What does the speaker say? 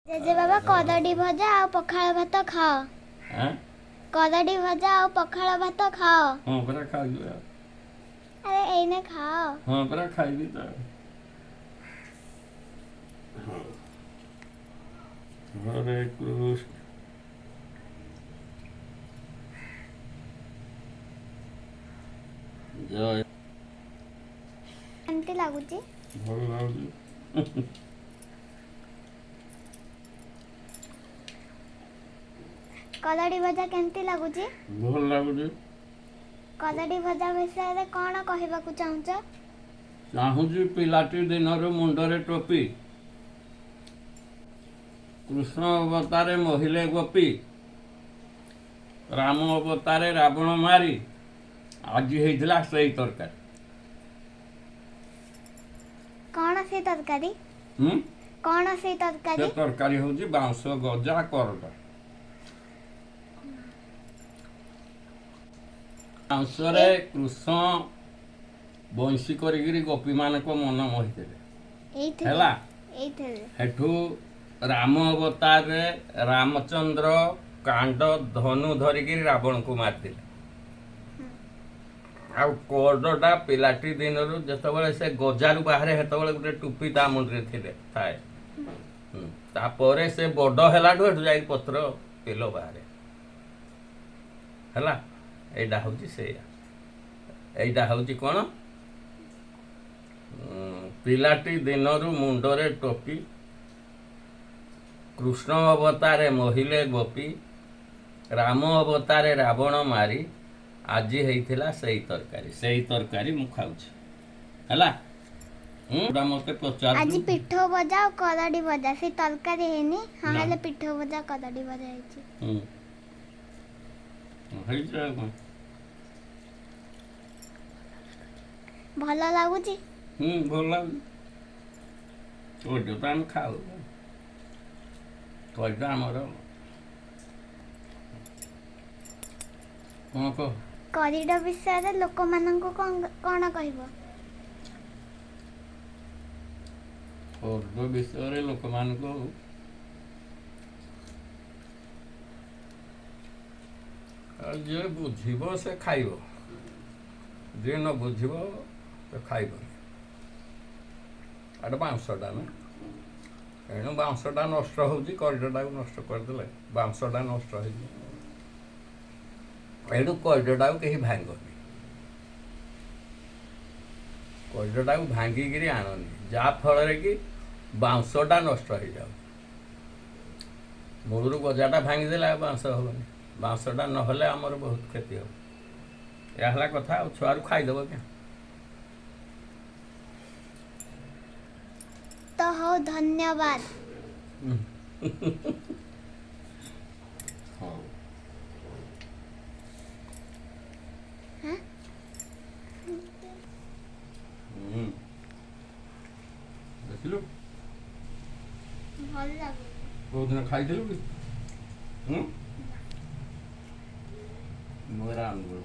JJ बाबा कदड़ी भजा आ पखाଳ भात खाओ। हाँ कदड़ी भजा आ पखाଳ भात खाओ। हाँ परा खाइबी अरे एने खाओ। हाँ परा खाइबी तो हरे कृष्ण जय केमती लागुची भल लाଗୁଛି कदड़ी भजा केमती लागुची ଭଲ ଲାଗୁଛି कदड़ी भजा विषय कौन कहवाकू चाहूच ଚାହୁଁଛି ପିଲାଟି ଦିନରୁ ମୁଣ୍ଡରେ ଟୋପି କୃଷ୍ଣ ଅବତାରେ ମହିଲେ ଗୋପୀ ରାମ ଅବତାରେ ରାବଣ ମାରି ଆଜି ହେଇଥିଲା ସେଇ ତରକାରୀ कौन से तरकारी ହୁଁ कौन से ସେ तरकारी ତରକାରୀ ହେଉଛି ବାଉଁଶ ଗଜା କରଡ଼ା ବାଉଁଶରେ କୃଷ୍ଣ ବଂଶୀ କରିକିରି ଗୋପୀମାନଙ୍କ ମନ ମୋହିଥିଲେ ହେଲା ସେଠୁ ରାମ ଅବତାରରେ ରାମଚନ୍ଦ୍ର କାଣ୍ଡ ଧନୁ ଧରିକିରି ରାବଣକୁ ମାରିଥିଲେ ଆଉ କୋରଡ଼ଟା ପିଲାଟି ଦିନରୁ ଯେତେବେଳେ ସେ ଗଜାରୁ ବାହାରେ ସେତେବେଳେ ଗୋଟେ ଟୁପି ତା ମୁଣ୍ଡରେ ଥାଏ ତାପରେ ସେ ବଡ଼ ହେଲାଠୁ ଏଠୁ ଯାଇକି ପତ୍ର ପିଲ ବାହାରେ ହେଲା ଏଇଟା ହେଉଛି ସେଇଆ ଏଇଟା ହେଉଛି କ'ଣ ପିଲାଟି ଦିନରୁ ମୁଣ୍ଡରେ ଟୋପି କୃଷ୍ଣ ଅବତାରେ ମହିଲେ ଗୋପୀ ରାମ ଅବତାରେ ରାବଣ ମାରି ଆଜି ହେଇଥିଲା ସେଇ ତରକାରୀ ମୁଁ ଖାଉଛି ହେଲା ମତେ ପଚାର आज पिठो भजा और कदड़ी भजा से तरकारी हेनी हाँ हेले पिठो भजा कदड़ी भजा ହେଇଛି ଭଲ ଲାଗୁଛି ଭଲ ଲାଗୁଛି କଇଟା ତ ଆମେ ଖାଉ କଇଟା ଆମର କ'ଣ କହ କରିଡ ବିଷୟରେ ଲୋକମାନଙ୍କୁ କ'ଣ କହିବ କର୍ଡ଼ ବିଷୟରେ ଲୋକମାନଙ୍କୁ ଯିଏ ବୁଝିବ ସେ ଖାଇବ ଯିଏ ନ ବୁଝିବ ସେ ଖାଇବନି ଏଇଟା ବାଉଁଶଟା ନା ଏଣୁ ବାଉଁଶଟା ନଷ୍ଟ ହେଉଛି କରିଡ଼ଟାକୁ ନଷ୍ଟ କରିଦେଲେ ବାଉଁଶଟା ନଷ୍ଟ ହେଇଯିବ ଏଣୁ କରିଡ଼ଟାକୁ କେହି ଭାଙ୍ଗନି କରିଡ଼ଟାକୁ ଭାଙ୍ଗିକିରି ଆଣନି ଯାହାଫଳରେ କି ବାଉଁଶଟା ନଷ୍ଟ ହେଇଯାଉ ମୂଳରୁ ଗଜାଟା ଭାଙ୍ଗିଦେଲେ ଆଉ ବାଉଁଶ ହେବନି ବାଉଁଶଟା ନହେଲେ ଆମର ବହୁତ କ୍ଷତି ହେବ ଏହା ହେଲା କଥା ଆଉ ଛୁଆରୁ ଖାଇଦେବ କି ତ ହଉ ଧନ୍ୟବାଦ ହଉ ଦେଖିଲୁ ଭଲ ଲାଗୁଛି କେଉଁଦିନ ଖାଇଥିଲୁ କି ମୋର ଆଣୁଗୁଳ